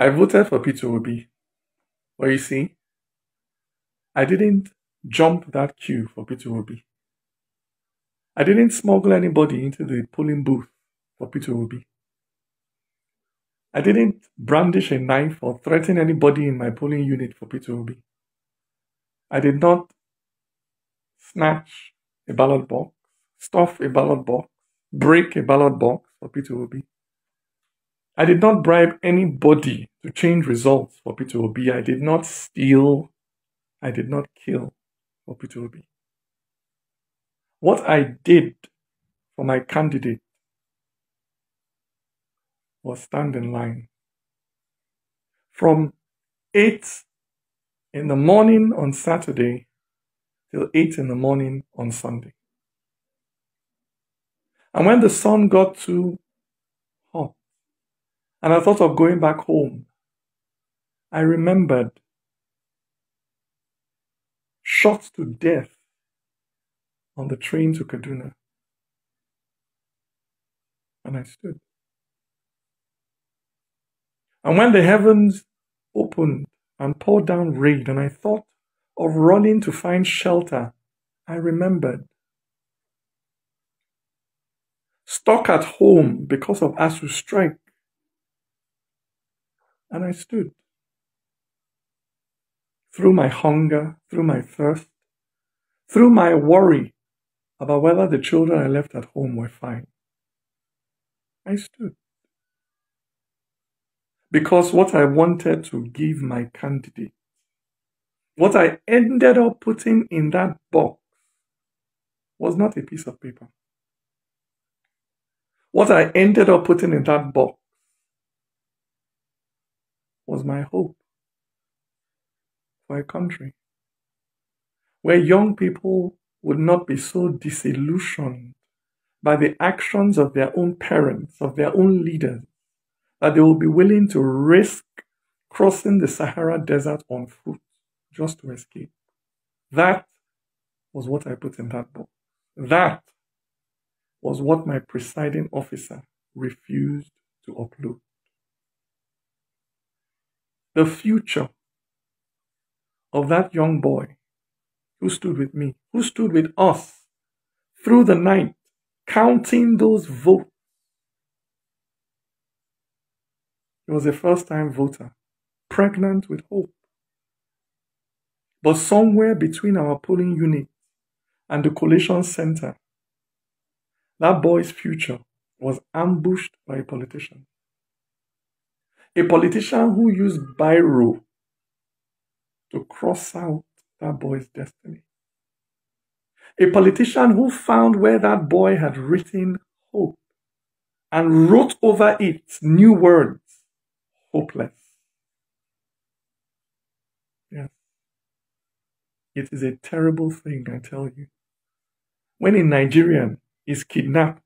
I voted for Peter Obi, but you see, I didn't jump that queue for Peter Obi. I didn't smuggle anybody into the polling booth for Peter Obi. I didn't brandish a knife or threaten anybody in my polling unit for Peter Obi. I did not snatch a ballot box, stuff a ballot box, break a ballot box for Peter Obi. I did not bribe anybody to change results for Peter Obi. I did not steal. I did not kill for Peter Obi. What I did for my candidate was stand in line. From 8 in the morning on Saturday till 8 in the morning on Sunday. And when the sun got too hot and I thought of going back home, I remembered shot to death on the train to Kaduna. And I stood. And when the heavens opened and poured down rain, and I thought of running to find shelter, I remembered. Stuck at home because of ASU strike. And I stood. Through my hunger, through my thirst, through my worry about whether the children I left at home were fine. I stood. Because what I wanted to give my candidate, what I ended up putting in that box, was not a piece of paper. What I ended up putting in that box was my hope for a country where young people would not be so disillusioned by the actions of their own parents, of their own leaders, that they will be willing to risk crossing the Sahara Desert on foot just to escape. That was what I put in that box. That was what my presiding officer refused to upload. The future of that young boy who stood with me, who stood with us through the night, counting those votes. He was a first-time voter, pregnant with hope. But somewhere between our polling unit and the collation center, that boy's future was ambushed by a politician. A politician who used biro to cross out that boy's destiny. A politician who found where that boy had written hope and wrote over it new words, hopeless. Yes. It is a terrible thing, I tell you, when a Nigerian is kidnapped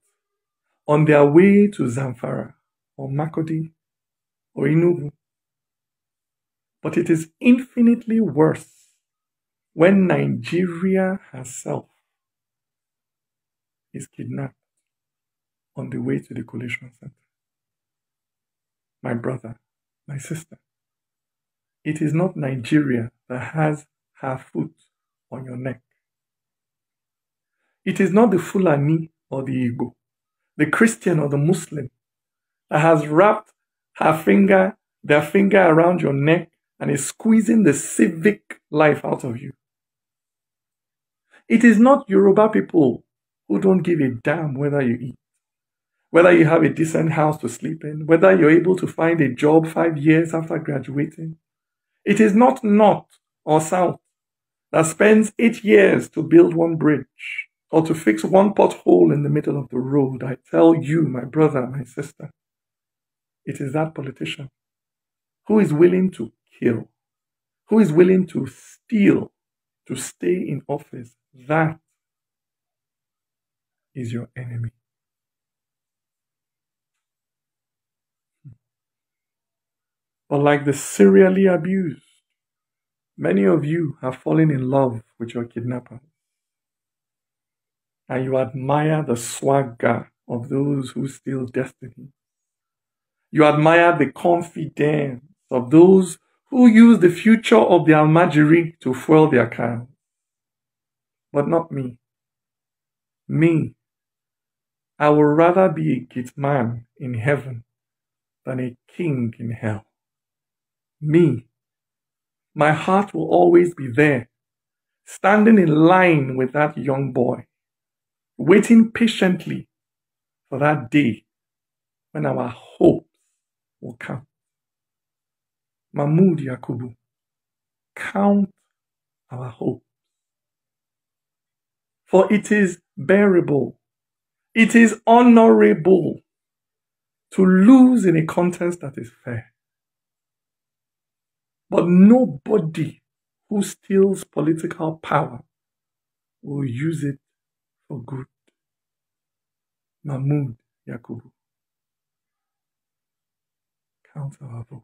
on their way to Zamfara or Makodi or Enugu. But it is infinitely worse when Nigeria herself is kidnapped on the way to the collation center. My brother, my sister, it is not Nigeria that has her foot on your neck. It is not the Fulani or the Igbo, the Christian or the Muslim that has wrapped their finger around your neck and is squeezing the civic life out of you. It is not Yoruba people who don't give a damn whether you eat, whether you have a decent house to sleep in, whether you're able to find a job 5 years after graduating. It is not North or South that spends 8 years to build one bridge or to fix one pothole in the middle of the road. I tell you, my brother, my sister, it is that politician who is willing to kill, who is willing to steal, to stay in office. That is your enemy. But like the serially abused, many of you have fallen in love with your kidnappers. And you admire the swagger of those who steal destiny. You admire the confidence of those who use the future of the Almajiri to fuel their cars. But not me. Me, I would rather be a gate man in heaven than a king in hell. Me, my heart will always be there, standing in line with that young boy, waiting patiently for that day when our hopes will count. Mahmoud Yakubu, count our hope. For it is bearable, it is honorable to lose in a contest that is fair. But nobody who steals political power will use it for good. Mahmoud Yakubu, count our vote.